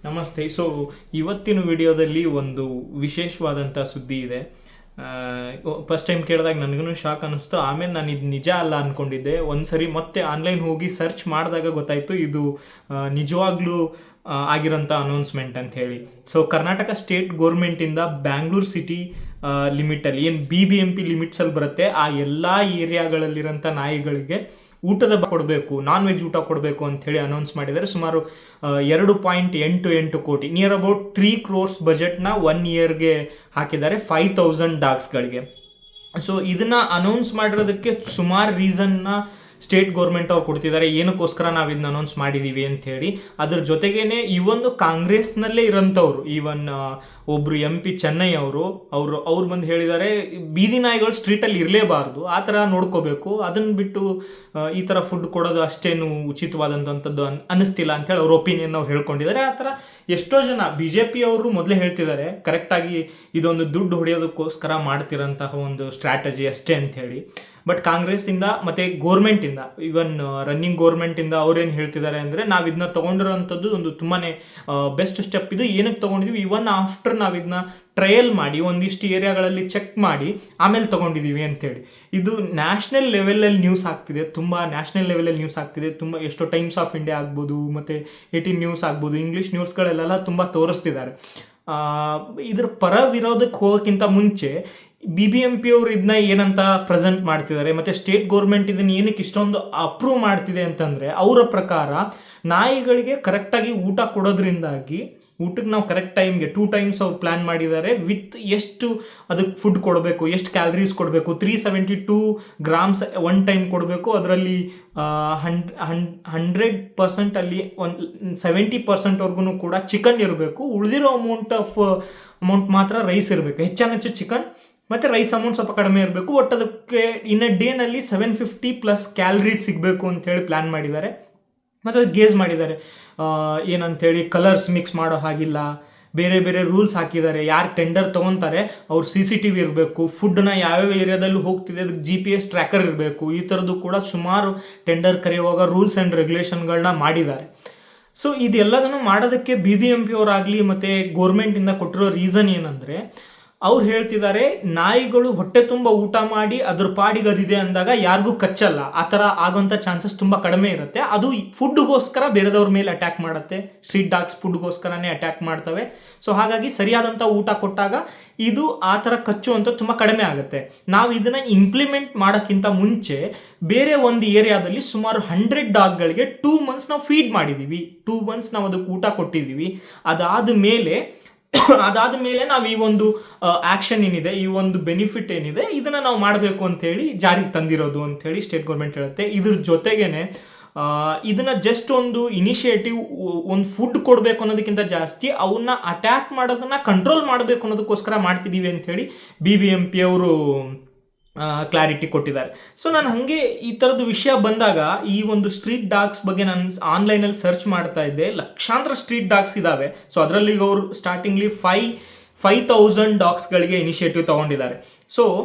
ನಮಸ್ತೆ. ಇವತ್ತಿನ ವಿಡಿಯೋದಲ್ಲಿ ಒಂದು ವಿಶೇಷವಾದಂಥ ಸುದ್ದಿ ಇದೆ. ಫಸ್ಟ್ ಟೈಮ್ ಕೇಳಿದಾಗ ನನಗೂ ಶಾಕ್ ಅನ್ನಿಸ್ತು. ಆಮೇಲೆ ನಾನು ಇದು ನಿಜ ಅಲ್ಲ ಅಂದ್ಕೊಂಡಿದ್ದೆ. ಒಂದು ಸರಿ ಮತ್ತೆ ಆನ್ಲೈನ್ ಹೋಗಿ ಸರ್ಚ್ ಮಾಡಿದಾಗ ಗೊತ್ತಾಯಿತು ಇದು ನಿಜವಾಗ್ಲೂ ಆಗಿರೋಂಥ ಅನೌನ್ಸ್ಮೆಂಟ್ ಅಂತ ಹೇಳಿ. ಕರ್ನಾಟಕ ಸ್ಟೇಟ್ ಗೋರ್ಮೆಂಟಿಂದ ಬ್ಯಾಂಗ್ಳೂರ್ ಸಿಟಿ ಲಿಮಿಟಲ್ಲಿ ಏನು BBMP ಲಿಮಿಟ್ಸಲ್ಲಿ ಬರುತ್ತೆ ಆ ಎಲ್ಲ ಏರಿಯಾಗಳಲ್ಲಿರೋಂಥ ನಾಯಿಗಳಿಗೆ ಊಟದ ಕೊಡಬೇಕು, ನಾನ್ ವೆಜ್ ಊಟ ಕೊಡಬೇಕು ಅಂಥೇಳಿ ಅನೌನ್ಸ್ ಮಾಡಿದ್ದಾರೆ. ಸುಮಾರು 2.88 ಕೋಟಿ, ನಿಯರ್ ಅಬೌಟ್ 3 crores ಬಜೆಟ್ನ 1 yearಗೆ ಹಾಕಿದ್ದಾರೆ 5,000 ಡಾಗ್ಸ್ಗಳಿಗೆ. ಇದನ್ನು ಅನೌನ್ಸ್ ಮಾಡಿರೋದಕ್ಕೆ ಸುಮಾರು ರೀಸನ್ನ ಸ್ಟೇಟ್ ಗೌರ್ಮೆಂಟ್ ಅವ್ರು ಕೊಡ್ತಿದ್ದಾರೆ, ಏನಕ್ಕೋಸ್ಕರ ನಾವು ಇದನ್ನ ಅನೌನ್ಸ್ ಮಾಡಿದ್ದೀವಿ ಅಂಥೇಳಿ. ಅದ್ರ ಜೊತೆಗೇನೆ ಈ ಒಂದು ಕಾಂಗ್ರೆಸ್ನಲ್ಲೇ ಇರೋಂಥವ್ರು, ಈವನ್ ಒಬ್ಬರು MP ಚೆನ್ನೈ ಅವ್ರು ಬಂದು ಹೇಳಿದ್ದಾರೆ ಬೀದಿ ನಾಯಿಗಳು ಸ್ಟ್ರೀಟಲ್ಲಿ ಇರಲೇಬಾರ್ದು, ಆ ಥರ ನೋಡ್ಕೋಬೇಕು, ಅದನ್ನು ಬಿಟ್ಟು ಈ ಥರ ಫುಡ್ ಕೊಡೋದು ಅಷ್ಟೇನು ಉಚಿತವಾದಂಥದ್ದು ಅನ್ನಿಸ್ತಿಲ್ಲ ಅಂಥೇಳಿ ಅವ್ರ ಒಪಿನಿಯನ್ ಅವ್ರು ಹೇಳ್ಕೊಂಡಿದ್ದಾರೆ. ಆ ಥರ ಎಷ್ಟೋ ಜನ BJP ಅವರು ಮೊದಲೇ ಹೇಳ್ತಿದ್ದಾರೆ ಕರೆಕ್ಟಾಗಿ ಇದೊಂದು ದುಡ್ಡು ಹೊಡೆಯೋದಕ್ಕೋಸ್ಕರ ಮಾಡ್ತಿರೋಂತಹ ಒಂದು ಸ್ಟ್ರಾಟಜಿ ಅಷ್ಟೇ ಅಂಥೇಳಿ. ಬಟ್ ಕಾಂಗ್ರೆಸ್ಸಿಂದ ಮತ್ತು ಗೋರ್ಮೆಂಟಿಂದ, ಈವನ್ ರನ್ನಿಂಗ್ ಗೋರ್ಮೆಂಟಿಂದ ಅವ್ರೇನು ಹೇಳ್ತಿದ್ದಾರೆ ಅಂದರೆ ನಾವು ಇದನ್ನ ತೊಗೊಂಡಿರೋಂಥದ್ದು ಒಂದು ತುಂಬಾ ಬೆಸ್ಟ್ ಸ್ಟೆಪ್. ಇದು ಏನಕ್ಕೆ ತೊಗೊಂಡಿದ್ದೀವಿ, ಇವನ್ ಆಫ್ಟರ್ ನಾವು ಇದನ್ನ ಟ್ರಯಲ್ ಮಾಡಿ ಒಂದಿಷ್ಟು ಏರಿಯಾಗಳಲ್ಲಿ ಚೆಕ್ ಮಾಡಿ ಆಮೇಲೆ ತೊಗೊಂಡಿದ್ದೀವಿ ಅಂಥೇಳಿ. ಇದು ನ್ಯಾಷನಲ್ ಲೆವೆಲಲ್ಲಿ ನ್ಯೂಸ್ ಆಗ್ತಿದೆ, ತುಂಬ ಎಷ್ಟೋ ಟೈಮ್ಸ್ ಆಫ್ ಇಂಡಿಯಾ ಆಗ್ಬೋದು, ಮತ್ತು 18 ನ್ಯೂಸ್ ಆಗ್ಬೋದು, ಇಂಗ್ಲೀಷ್ ನ್ಯೂಸ್ಗಳಲ್ಲೆಲ್ಲ ತುಂಬ ತೋರಿಸ್ತಿದ್ದಾರೆ. ಇದ್ರ ಪರ ವಿರೋಧಕ್ಕೆ ಹೋಗೋಕ್ಕಿಂತ ಮುಂಚೆ BBMP ಅವರು ಇದನ್ನ ಏನಂತ ಪ್ರೆಸೆಂಟ್ ಮಾಡ್ತಿದ್ದಾರೆ, ಮತ್ತು ಸ್ಟೇಟ್ ಗೌರ್ಮೆಂಟ್ ಇದನ್ನು ಏನಕ್ಕೆ ಇಷ್ಟೊಂದು ಅಪ್ರೂವ್ ಮಾಡ್ತಿದೆ ಅಂತಂದರೆ, ಅವರ ಪ್ರಕಾರ ನಾಯಿಗಳಿಗೆ ಕರೆಕ್ಟಾಗಿ ಊಟ ಕೊಡೋದ್ರಿಂದಾಗಿ ಊಟಕ್ಕೆ ನಾವು ಕರೆಕ್ಟ್ ಟೈಮ್ಗೆ 2 times ಅವ್ರು ಪ್ಲ್ಯಾನ್ ಮಾಡಿದ್ದಾರೆ. ವಿತ್ ಎಷ್ಟು ಅದಕ್ಕೆ ಫುಡ್ ಕೊಡಬೇಕು, ಎಷ್ಟು ಕ್ಯಾಲರೀಸ್ ಕೊಡಬೇಕು, 372 grams 1 time ಕೊಡಬೇಕು. ಅದರಲ್ಲಿ 100% ಅಲ್ಲಿ 70% ಕೂಡ ಚಿಕನ್ ಇರಬೇಕು. ಉಳಿದಿರೋ ಅಮೌಂಟ್ ಮಾತ್ರ ರೈಸ್ ಇರಬೇಕು. ಹೆಚ್ಚು ಚಿಕನ್ ಮತ್ತು ರೈಸ್ ಅಮೌಂಟ್ ಸ್ವಲ್ಪ ಕಡಿಮೆ ಇರಬೇಕು. ಒಟ್ಟು ಅದಕ್ಕೆ ಇನ್ ಅ ಡೇನಲ್ಲಿ 750+ ಕ್ಯಾಲರೀಸ್ ಸಿಗಬೇಕು ಅಂಥೇಳಿ ಪ್ಲ್ಯಾನ್ ಮಾಡಿದ್ದಾರೆ. ಮತ್ತು ಅದು ಗೇಜ್ ಮಾಡಿದ್ದಾರೆ ಏನಂಥೇಳಿ, ಕಲರ್ಸ್ ಮಿಕ್ಸ್ ಮಾಡೋ ಹಾಗಿಲ್ಲ, ಬೇರೆ ಬೇರೆ ರೂಲ್ಸ್ ಹಾಕಿದ್ದಾರೆ. ಯಾರು ಟೆಂಡರ್ ತೊಗೊತಾರೆ ಅವ್ರು CCTV ಇರಬೇಕು, ಫುಡ್ನ ಯಾವ್ಯಾವ ಏರಿಯಾದಲ್ಲೂ ಹೋಗ್ತಿದೆ ಅದಕ್ಕೆ GPS ಟ್ರ್ಯಾಕರ್ ಇರಬೇಕು. ಈ ಥರದ್ದು ಕೂಡ ಸುಮಾರು ಟೆಂಡರ್ ಕರೆಯುವಾಗ ರೂಲ್ಸ್ ಆ್ಯಂಡ್ ರೆಗ್ಯುಲೇಷನ್ಗಳನ್ನ ಮಾಡಿದ್ದಾರೆ. ಇದೆಲ್ಲದನ್ನು ಮಾಡೋದಕ್ಕೆ BBMP ಅವರಾಗಲಿ ಮತ್ತು ಗೋರ್ಮೆಂಟಿಂದ ಕೊಟ್ಟಿರೋ ರೀಸನ್ ಏನಂದರೆ, ಅವ್ರು ಹೇಳ್ತಿದ್ದಾರೆ ನಾಯಿಗಳು ಹೊಟ್ಟೆ ತುಂಬ ಊಟ ಮಾಡಿ ಅದ್ರ ಪಾಡಿಗೆ ಅದಿದೆ ಅಂದಾಗ ಯಾರಿಗೂ ಕಚ್ಚಲ್ಲ, ಆ ಥರ ಆಗೋಂಥ ಚಾನ್ಸಸ್ ತುಂಬ ಕಡಿಮೆ ಇರುತ್ತೆ. ಅದು ಫುಡ್ಗೋಸ್ಕರ ಬೇರೆದವ್ರ ಮೇಲೆ ಅಟ್ಯಾಕ್ ಮಾಡುತ್ತೆ. ಸ್ಟ್ರೀಟ್ ಡಾಗ್ಸ್ ಫುಡ್ಗೋಸ್ಕರನೇ ಅಟ್ಯಾಕ್ ಮಾಡ್ತವೆ. ಹಾಗಾಗಿ ಸರಿಯಾದಂಥ ಊಟ ಕೊಟ್ಟಾಗ ಇದು ಆ ಥರ ಕಚ್ಚುವಂಥ ತುಂಬ ಕಡಿಮೆ ಆಗುತ್ತೆ. ನಾವು ಇದನ್ನು ಇಂಪ್ಲಿಮೆಂಟ್ ಮಾಡೋಕ್ಕಿಂತ ಮುಂಚೆ ಬೇರೆ ಒಂದು ಏರಿಯಾದಲ್ಲಿ ಸುಮಾರು 100 ಡಾಗ್ಗಳಿಗೆ 2 months ನಾವು ಫೀಡ್ ಮಾಡಿದ್ದೀವಿ. 2 months ನಾವು ಅದಕ್ಕೆ ಊಟ ಕೊಟ್ಟಿದ್ದೀವಿ. ಅದಾದ ಮೇಲೆ ನಾವು ಈ ಒಂದು ಆ್ಯಕ್ಷನ್ ಏನಿದೆ, ಈ ಒಂದು ಬೆನಿಫಿಟ್ ಏನಿದೆ, ಇದನ್ನು ನಾವು ಮಾಡಬೇಕು ಅಂಥೇಳಿ ಜಾರಿಗೆ ತಂದಿರೋದು ಅಂಥೇಳಿ ಸ್ಟೇಟ್ ಗೌರ್ಮೆಂಟ್ ಹೇಳುತ್ತೆ. ಇದ್ರ ಜೊತೆಗೇನೆ ಇದನ್ನು ಜಸ್ಟ್ ಒಂದು ಇನಿಷಿಯೇಟಿವ್, ಒಂದು ಫುಡ್ ಕೊಡಬೇಕು ಅನ್ನೋದಕ್ಕಿಂತ ಜಾಸ್ತಿ ಅವನ್ನ ಅಟ್ಯಾಕ್ ಮಾಡೋದನ್ನು ಕಂಟ್ರೋಲ್ ಮಾಡಬೇಕು ಅನ್ನೋದಕ್ಕೋಸ್ಕರ ಮಾಡ್ತಿದ್ದೀವಿ ಅಂಥೇಳಿ BBMP ಅವರು ಕ್ಲಾರಿಟಿ ಕೊಟ್ಟಿದ್ದಾರೆ. ನಾನು ಹಾಗೆ ಈ ಥರದ್ದು ವಿಷಯ ಬಂದಾಗ ಈ ಒಂದು ಸ್ಟ್ರೀಟ್ ಡಾಗ್ಸ್ ಬಗ್ಗೆ ನಾನು ಆನ್ಲೈನಲ್ಲಿ ಸರ್ಚ್ ಮಾಡ್ತಾ ಇದ್ದೆ. ಲಕ್ಷಾಂತರ ಸ್ಟ್ರೀಟ್ ಡಾಗ್ಸ್ ಇದ್ದಾವೆ. ಅದರಲ್ಲಿ ಈಗ ಅವರು ಸ್ಟಾರ್ಟಿಂಗ್ಲಿ 5,000 ಡಾಗ್ಸ್ಗಳಿಗೆ ಇನಿಷಿಯೇಟಿವ್ ತೊಗೊಂಡಿದ್ದಾರೆ.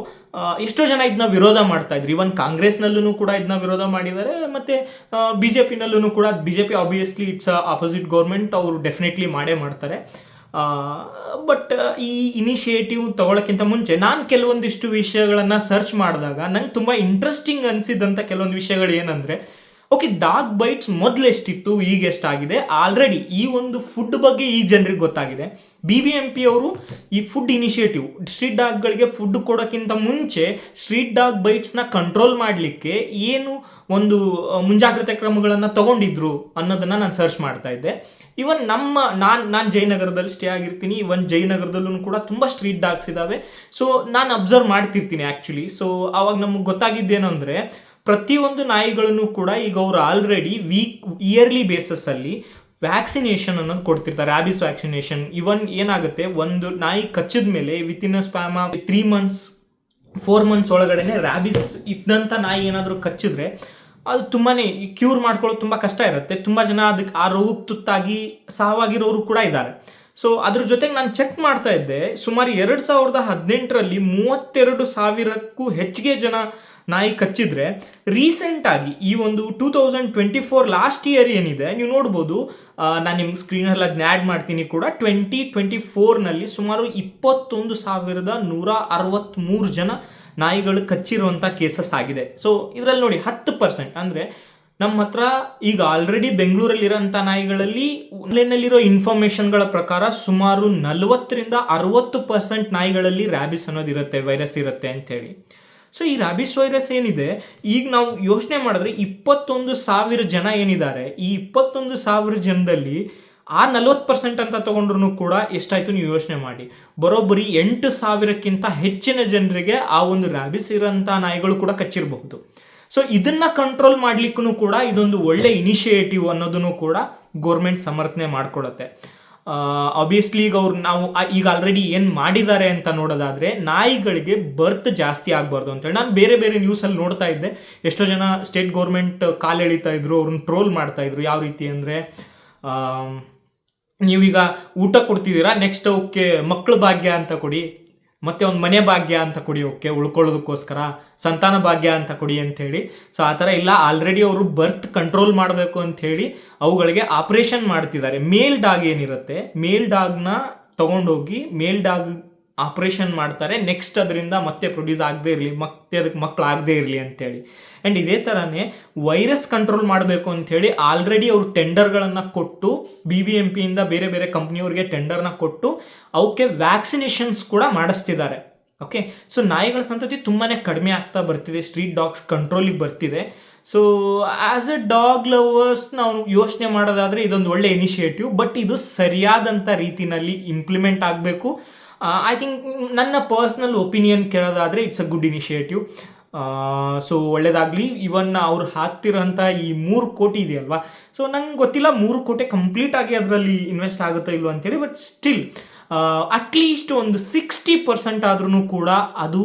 ಎಷ್ಟೋ ಜನ ಇದನ್ನ ವಿರೋಧ ಮಾಡ್ತಾ ಇದ್ರು. ಇವನ್ ಕಾಂಗ್ರೆಸ್ನಲ್ಲೂ ಕೂಡ ಇದನ್ನ ವಿರೋಧ ಮಾಡಿದ್ದಾರೆ, ಮತ್ತು BJPನಲ್ಲೂ ಕೂಡ. BJP obviously it's opposite government, ಅವರು ಡೆಫಿನೆಟ್ಲಿ ಮಾಡೇ ಮಾಡ್ತಾರೆ. ಬಟ್ ಈ ಇನಿಷಿಯೇಟಿವ್ ತಗೊಳ್ಳೋಕ್ಕಿಂತ ಮುಂಚೆ ನಾನು ಕೆಲವೊಂದಿಷ್ಟು ವಿಷಯಗಳನ್ನು ಸರ್ಚ್ ಮಾಡಿದಾಗ ನಂಗೆ ತುಂಬ ಇಂಟ್ರೆಸ್ಟಿಂಗ್ ಅನಿಸಿದಂಥ ಕೆಲವೊಂದು ವಿಷಯಗಳು ಏನಂದರೆ, ಓಕೆ, ಡಾಗ್ ಬೈಟ್ಸ್ ಮೊದಲು ಎಷ್ಟಿತ್ತು, ಈಗ ಎಷ್ಟಾಗಿದೆ. ಆಲ್ರೆಡಿ ಈ ಒಂದು ಫುಡ್ ಬಗ್ಗೆ ಈ ಜನರಿಗೆ ಗೊತ್ತಾಗಿದೆ. BBMP ಅವರು ಈ ಫುಡ್ ಇನಿಷಿಯೇಟಿವ್, ಸ್ಟ್ರೀಟ್ ಡಾಗ್ಗಳಿಗೆ ಫುಡ್ ಕೊಡೋಕ್ಕಿಂತ ಮುಂಚೆ ಸ್ಟ್ರೀಟ್ ಡಾಗ್ ಬೈಟ್ಸ್ನ ಕಂಟ್ರೋಲ್ ಮಾಡಲಿಕ್ಕೆ ಏನು ಒಂದು ಮುಂಜಾಗ್ರತೆ ಕ್ರಮಗಳನ್ನು ತಗೊಂಡಿದ್ರು ಅನ್ನೋದನ್ನು ನಾನು ಸರ್ಚ್ ಮಾಡ್ತಾ ಇದ್ದೆ. ಇವನ್ ನಾನು ಜಯನಗರದಲ್ಲಿ ಸ್ಟೇ ಆಗಿರ್ತೀನಿ. ಇವನ್ ಜಯನಗರದಲ್ಲೂ ಕೂಡ ತುಂಬ ಸ್ಟ್ರೀಟ್ ಡಾಗ್ಸ್ ಇದ್ದಾವೆ. ನಾನು ಅಬ್ಸರ್ವ್ ಮಾಡ್ತಿರ್ತೀನಿ ಆ್ಯಕ್ಚುಲಿ. ಆವಾಗ ನಮಗೆ ಗೊತ್ತಾಗಿದ್ದೇನು ಅಂದರೆ, ಪ್ರತಿಯೊಂದು ನಾಯಿಗಳನ್ನು ಕೂಡ ಈಗ ಅವರು ಆಲ್ರೆಡಿ ಇಯರ್ಲಿ ಬೇಸಸ್ಸಲ್ಲಿ ವ್ಯಾಕ್ಸಿನೇಷನ್ ಅನ್ನೋದು ಕೊಡ್ತಿರ್ತಾರೆ, ರ್ಯಾಬಿಸ್ ವ್ಯಾಕ್ಸಿನೇಷನ್. ಇವನ್ ಏನಾಗುತ್ತೆ, ಒಂದು ನಾಯಿ ಕಚ್ಚಿದ ಮೇಲೆ ವಿತಿನ್ ಅ ಸ್ಪ್ಯಾಮ್ 3 months 4 months ಒಳಗಡೆನೆ ರ್ಯಾಬಿಸ್ ಇದ್ದಂಥ ನಾಯಿ ಏನಾದರೂ ಕಚ್ಚಿದ್ರೆ ಅದು ತುಂಬಾ ಕ್ಯೂರ್ ಮಾಡ್ಕೊಳ್ಳೋದು ತುಂಬ ಕಷ್ಟ ಇರುತ್ತೆ. ತುಂಬ ಜನ ಅದಕ್ಕೆ ಆ ರೋಗಕ್ಕೆ ತುತ್ತಾಗಿ ಸಾವಾಗಿರೋರು ಕೂಡ ಇದ್ದಾರೆ. ಅದ್ರ ಜೊತೆಗೆ ನಾನು ಚೆಕ್ ಮಾಡ್ತಾ ಇದ್ದೆ, ಸುಮಾರು 2018ರಲ್ಲಿ 32,000ಕ್ಕೂ ಹೆಚ್ಚಿಗೆ ಜನ ನಾಯಿ ಕಚ್ಚಿದ್ರೆ ರೀಸೆಂಟಾಗಿ ಈ ಒಂದು 2024 ಲಾಸ್ಟ್ ಇಯರ್ ಏನಿದೆ ನೀವು ನೋಡ್ಬೋದು, ನಾನು ನಿಮ್ಗೆ ಸ್ಕ್ರೀನಲ್ಲಿ ಅದನ್ನ ಆ್ಯಡ್ ಮಾಡ್ತೀನಿ ಕೂಡ. 2024ನಲ್ಲಿ ಸುಮಾರು 21,163 ಜನ ನಾಯಿಗಳು ಕಚ್ಚಿರುವಂಥ ಕೇಸಸ್ ಆಗಿದೆ. ಸೊ ಇದರಲ್ಲಿ ನೋಡಿ 10%, ಅಂದರೆ ನಮ್ಮ ಹತ್ರ ಈಗ ಆಲ್ರೆಡಿ ಬೆಂಗಳೂರಲ್ಲಿರೋಂಥ ನಾಯಿಗಳಲ್ಲಿ ಆನ್ಲೈನಲ್ಲಿರೋ ಇನ್ಫಾರ್ಮೇಷನ್ಗಳ ಪ್ರಕಾರ ಸುಮಾರು 40-60% ನಾಯಿಗಳಲ್ಲಿ ರ್ಯಾಬಿಸ್ ಅನ್ನೋದಿರುತ್ತೆ, ವೈರಸ್ ಇರುತ್ತೆ ಅಂಥೇಳಿ. ಸೊ ಈ ರ್ಯಾಬಿಸ್ ವೈರಸ್ ಏನಿದೆ, ಈಗ ನಾವು ಯೋಚನೆ ಮಾಡಿದ್ರೆ 21,000 ಜನ ಏನಿದ್ದಾರೆ, ಈ 21,000 ಜನದಲ್ಲಿ ಆ 40% ಅಂತ ತೊಗೊಂಡ್ರು ಕೂಡ ಎಷ್ಟಾಯಿತು ನೀವು ಯೋಚನೆ ಮಾಡಿ. ಬರೋಬ್ಬರಿ 8,000ಕ್ಕಿಂತ ಹೆಚ್ಚಿನ ಜನರಿಗೆ ಆ ಒಂದು ರ್ಯಾಬಿಸ್ ಇರೋಂಥ ನಾಯಿಗಳು ಕೂಡ ಕಚ್ಚಿರಬಹುದು. ಸೊ ಇದನ್ನು ಕಂಟ್ರೋಲ್ ಮಾಡಲಿಕ್ಕೂ ಕೂಡ ಇದೊಂದು ಒಳ್ಳೆ ಇನಿಷಿಯೇಟಿವ್ ಅನ್ನೋದನ್ನು ಕೂಡ ಗೋರ್ಮೆಂಟ್ ಸಮರ್ಥನೆ ಮಾಡ್ಕೊಳುತ್ತೆ. ಆಬ್ವಿಯಸ್ಲಿ ಈಗ ನಾವು ಈಗ ಆಲ್ರೆಡಿ ಏನು ಮಾಡಿದ್ದಾರೆ ಅಂತ ನೋಡೋದಾದರೆ, ನಾಯಿಗಳಿಗೆ ಬರ್ತ್ ಜಾಸ್ತಿ ಆಗಬಾರ್ದು ಅಂತೇಳಿ ನಾನು ಬೇರೆ ಬೇರೆ ನ್ಯೂಸಲ್ಲಿ ನೋಡ್ತಾ ಇದ್ದೆ. ಎಷ್ಟೋ ಜನ ಸ್ಟೇಟ್ ಗೋರ್ಮೆಂಟ್ ಕಾಲು ಎಳಿತಾ ಇದ್ರು, ಅವ್ರನ್ನ ಟ್ರೋಲ್ ಮಾಡ್ತಾ ಇದ್ರು. ಯಾವ ರೀತಿ ಅಂದರೆ, ನೀವೀಗ ಊಟ ಕೊಡ್ತಿದ್ದೀರಾ, ನೆಕ್ಸ್ಟ್ ಓಕೆ ಮಕ್ಕಳ ಭಾಗ್ಯ ಅಂತ ಕೊಡಿ, ಮತ್ತು ಒಂದು ಮನೆ ಭಾಗ್ಯ ಅಂತ ಕೊಡಿ, ಓಕೆ ಉಳ್ಕೊಳ್ಳೋದಕ್ಕೋಸ್ಕರ ಸಂತಾನ ಭಾಗ್ಯ ಅಂತ ಕೊಡಿ ಅಂಥೇಳಿ. ಸೊ ಆ ಥರ ಇಲ್ಲ, ಆಲ್ರೆಡಿ ಅವರು ಬರ್ತ್ ಕಂಟ್ರೋಲ್ ಮಾಡಬೇಕು ಅಂಥೇಳಿ ಅವುಗಳಿಗೆ ಆಪ್ರೇಷನ್ ಮಾಡ್ತಿದ್ದಾರೆ. ಮೇಲ್ ಡಾಗ್ ಏನಿರುತ್ತೆ, ಮೇಲ್ ಡಾಗ್ನ ತೊಗೊಂಡೋಗಿ ಮೇಲ್ ಡಾಗ್ ಆಪ್ರೇಷನ್ ಮಾಡ್ತಾರೆ. ನೆಕ್ಸ್ಟ್ ಅದರಿಂದ ಮತ್ತೆ ಪ್ರೊಡ್ಯೂಸ್ ಆಗದೇ ಇರಲಿ, ಮತ್ತೆ ಅದಕ್ಕೆ ಮಕ್ಕಳು ಆಗದೇ ಇರಲಿ ಅಂಥೇಳಿ. ಆ್ಯಂಡ್ ಇದೇ ಥರನೇ ವೈರಸ್ ಕಂಟ್ರೋಲ್ ಮಾಡಬೇಕು ಅಂಥೇಳಿ ಆಲ್ರೆಡಿ ಅವರು ಟೆಂಡರ್ಗಳನ್ನು ಕೊಟ್ಟು, BBMPಯಿಂದ ಬೇರೆ ಬೇರೆ ಕಂಪ್ನಿಯವ್ರಿಗೆ ಟೆಂಡರ್ನ ಕೊಟ್ಟು ಅವಕ್ಕೆ ವ್ಯಾಕ್ಸಿನೇಷನ್ಸ್ ಕೂಡ ಮಾಡಿಸ್ತಿದ್ದಾರೆ. ಓಕೆ, ಸೊ ನಾಯಿಗಳ ಸಂತತಿ ತುಂಬಾ ಕಡಿಮೆ ಆಗ್ತಾ ಬರ್ತಿದೆ, ಸ್ಟ್ರೀಟ್ ಡಾಗ್ಸ್ ಕಂಟ್ರೋಲಿಗೆ ಬರ್ತಿದೆ. So as A dog lovers ನಾವು ಯೋಚನೆ ಮಾಡೋದಾದರೆ ಇದೊಂದು ಒಳ್ಳೆ ಇನಿಷಿಯೇಟಿವ್, ಬಟ್ ಇದು ಸರಿಯಾದಂಥ ರೀತಿಯಲ್ಲಿ ಇಂಪ್ಲಿಮೆಂಟ್ ಆಗಬೇಕು. ಐ ಥಿಂಕ್ ನನ್ನ ಪರ್ಸ್ನಲ್ ಒಪಿನಿಯನ್ ಕೇಳೋದಾದರೆ it's a good initiative. So ಒಳ್ಳೇದಾಗಲಿ. ಇವನ್ನ ಅವ್ರು ಹಾಕ್ತಿರೋಂಥ ಈ 3 ಕೋಟಿ ಇದೆಯಲ್ವಾ, ಸೊ ನಂಗೆ ಗೊತ್ತಿಲ್ಲ 3 ಕೋಟಿ ಕಂಪ್ಲೀಟಾಗಿ ಅದರಲ್ಲಿ ಇನ್ವೆಸ್ಟ್ ಆಗುತ್ತೋ ಇಲ್ವೋ ಅಂತೇಳಿ, ಬಟ್ ಸ್ಟಿಲ್ ಅಟ್ಲೀಸ್ಟ್ ಒಂದು 60% ಆದ್ರೂ ಕೂಡ ಅದು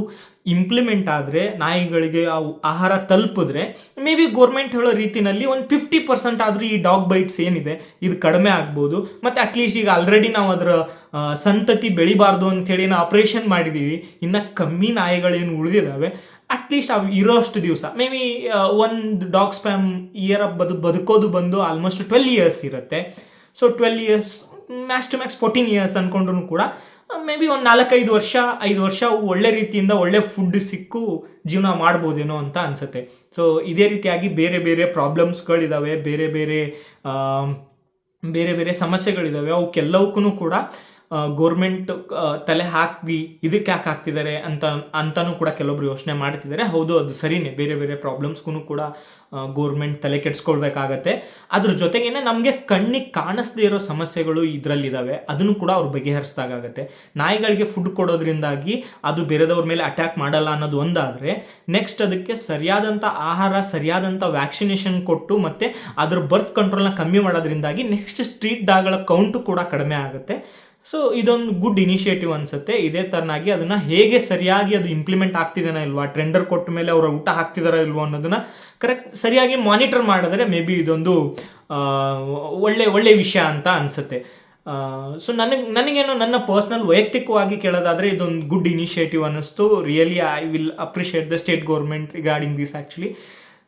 ಇಂಪ್ಲಿಮೆಂಟ್ ಆದರೆ, ನಾಯಿಗಳಿಗೆ ಅವು ಆಹಾರ ತಲುಪಿದ್ರೆ, ಮೇ ಬಿ ಗೋರ್ಮೆಂಟ್ ಹೇಳೋ ರೀತಿಯಲ್ಲಿ ಒಂದು 50% ಆದರೂ ಈ ಡಾಗ್ ಬೈಟ್ಸ್ ಏನಿದೆ ಇದು ಕಡಿಮೆ ಆಗ್ಬೋದು. ಮತ್ತು ಅಟ್ಲೀಸ್ಟ್ ಈಗ ಆಲ್ರೆಡಿ ನಾವು ಅದರ ಸಂತತಿ ಬೆಳಿಬಾರ್ದು ಅಂಥೇಳಿ ನಾವು ಆಪ್ರೇಷನ್ ಮಾಡಿದ್ದೀವಿ, ಇನ್ನು ಕಮ್ಮಿ ನಾಯಿಗಳೇನು ಉಳಿದಿದ್ದಾವೆ, ಅಟ್ಲೀಸ್ಟ್ ಅವು ಇರೋಷ್ಟು ದಿವಸ ಮೇ ಬಿ ಒಂದು ಡಾಗ್ ಸ್ಪ್ಯಾಮ್ ಇಯರ್ ಬದುಕೋದು ಬಂದು ಆಲ್ಮೋಸ್ಟ್ 12 ಇಯರ್ಸ್ ಇರುತ್ತೆ. So 12 years max to max 14 years ಅಂದ್ಕೊಂಡ್ರು ಕೂಡ ಮೇ ಬಿ ಒಂದು 4-5 ವರ್ಷ ಒಳ್ಳೆ ರೀತಿಯಿಂದ ಒಳ್ಳೆ ಫುಡ್ ಸಿಕ್ಕು ಜೀವನ ಮಾಡ್ಬೋದೇನೋ ಅಂತ ಅನಿಸುತ್ತೆ. ಸೊ ಇದೇ ರೀತಿಯಾಗಿ ಬೇರೆ ಬೇರೆ ಪ್ರಾಬ್ಲಮ್ಸ್ಗಳಿದ್ದಾವೆ, ಬೇರೆ ಬೇರೆ ಸಮಸ್ಯೆಗಳಿದ್ದಾವೆ. ಅವಕ್ಕೆಲ್ಲವಕ್ಕೂ ಕೂಡ ಗೋರ್ಮೆಂಟ್ ತಲೆ ಹಾಕಿ ಇದಕ್ಕೆ ಯಾಕೆ ಹಾಕ್ತಿದ್ದಾರೆ ಅಂತಲೂ ಕೂಡ ಕೆಲವೊಬ್ರು ಯೋಚನೆ ಮಾಡ್ತಿದ್ದಾರೆ. ಹೌದು, ಅದು ಸರಿಯೇ, ಬೇರೆ ಬೇರೆ ಪ್ರಾಬ್ಲಮ್ಸ್ಗೂ ಕೂಡ ಗೋರ್ಮೆಂಟ್ ತಲೆ ಕೆಡಿಸ್ಕೊಳ್ಬೇಕಾಗತ್ತೆ. ಅದ್ರ ಜೊತೆಗೇನೆ ನಮಗೆ ಕಣ್ಣಿಗೆ ಕಾಣಿಸ್ದೇ ಇರೋ ಸಮಸ್ಯೆಗಳು ಇದರಲ್ಲಿದ್ದಾವೆ, ಅದನ್ನು ಕೂಡ ಅವ್ರು ಬಗೆಹರಿಸ್ದಾಗತ್ತೆ. ನಾಯಿಗಳಿಗೆ ಫುಡ್ ಕೊಡೋದ್ರಿಂದಾಗಿ ಅದು ಬೇರೆದವ್ರ ಮೇಲೆ ಅಟ್ಯಾಕ್ ಮಾಡಲ್ಲ ಅನ್ನೋದು ಒಂದಾದರೆ, ನೆಕ್ಸ್ಟ್ ಅದಕ್ಕೆ ಸರಿಯಾದಂಥ ಆಹಾರ, ಸರಿಯಾದಂಥ ವ್ಯಾಕ್ಸಿನೇಷನ್ ಕೊಟ್ಟು ಮತ್ತು ಅದ್ರ ಬರ್ತ್ ಕಂಟ್ರೋಲ್ನ ಕಮ್ಮಿ ಮಾಡೋದ್ರಿಂದಾಗಿ ನೆಕ್ಸ್ಟ್ ಸ್ಟ್ರೀಟ್ ಡಾಗ್ಗಳ ಕೌಂಟು ಕೂಡ ಕಡಿಮೆ ಆಗುತ್ತೆ. ಸೊ ಇದೊಂದು ಗುಡ್ ಇನಿಷಿಯೇಟಿವ್ ಅನಿಸುತ್ತೆ. ಇದೇ ಥರನಾಗಿ ಅದನ್ನು ಹೇಗೆ ಸರಿಯಾಗಿ ಅದು ಇಂಪ್ಲಿಮೆಂಟ್ ಆಗ್ತಿದೇನೋ ಇಲ್ವಾ, ಟೆಂಡರ್ ಕೊಟ್ಟ ಮೇಲೆ ಅವರು ಊಟ ಹಾಕ್ತಿದಾರೋ ಇಲ್ವೋ ಅನ್ನೋದನ್ನು ಸರಿಯಾಗಿ ಮಾನಿಟರ್ ಮಾಡಿದ್ರೆ ಮೇ ಬಿ ಇದೊಂದು ಒಳ್ಳೆ ವಿಷಯ ಅಂತ ಅನಿಸುತ್ತೆ. ಸೊ ನನಗೇನೋ ನನ್ನ ಪರ್ಸ್ನಲ್ ವೈಯಕ್ತಿಕವಾಗಿ ಕೇಳೋದಾದರೆ ಇದೊಂದು ಗುಡ್ ಇನಿಷಿಯೇಟಿವ್ ಅನ್ನಿಸ್ತು. Really I will appreciate the state government regarding this actually.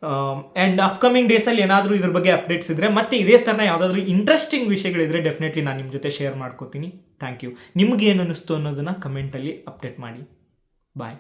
And upcoming ಡೇಸಲ್ಲಿ ಏನಾದರೂ ಇದ್ರ ಬಗ್ಗೆ ಅಪ್ಡೇಟ್ಸ್ ಇದ್ದರೆ, ಮತ್ತು ಇದೇ ಥರ ಯಾವುದಾದ್ರೂ ಇಂಟ್ರೆಸ್ಟಿಂಗ್ ವಿಷಯಗಳಿದ್ರೆ ಡೆಫಿನೆಟ್ಲಿ ನಾನು ನಿಮ್ಮ ಜೊತೆ ಶೇರ್ ಮಾಡ್ಕೋತೀನಿ. Thank you. ನಿಮಗೇನು ಅನ್ನಿಸ್ತು ಅನ್ನೋದನ್ನು ಕಮೆಂಟಲ್ಲಿ ಅಪ್ಡೇಟ್ ಮಾಡಿ. ಬಾಯ್.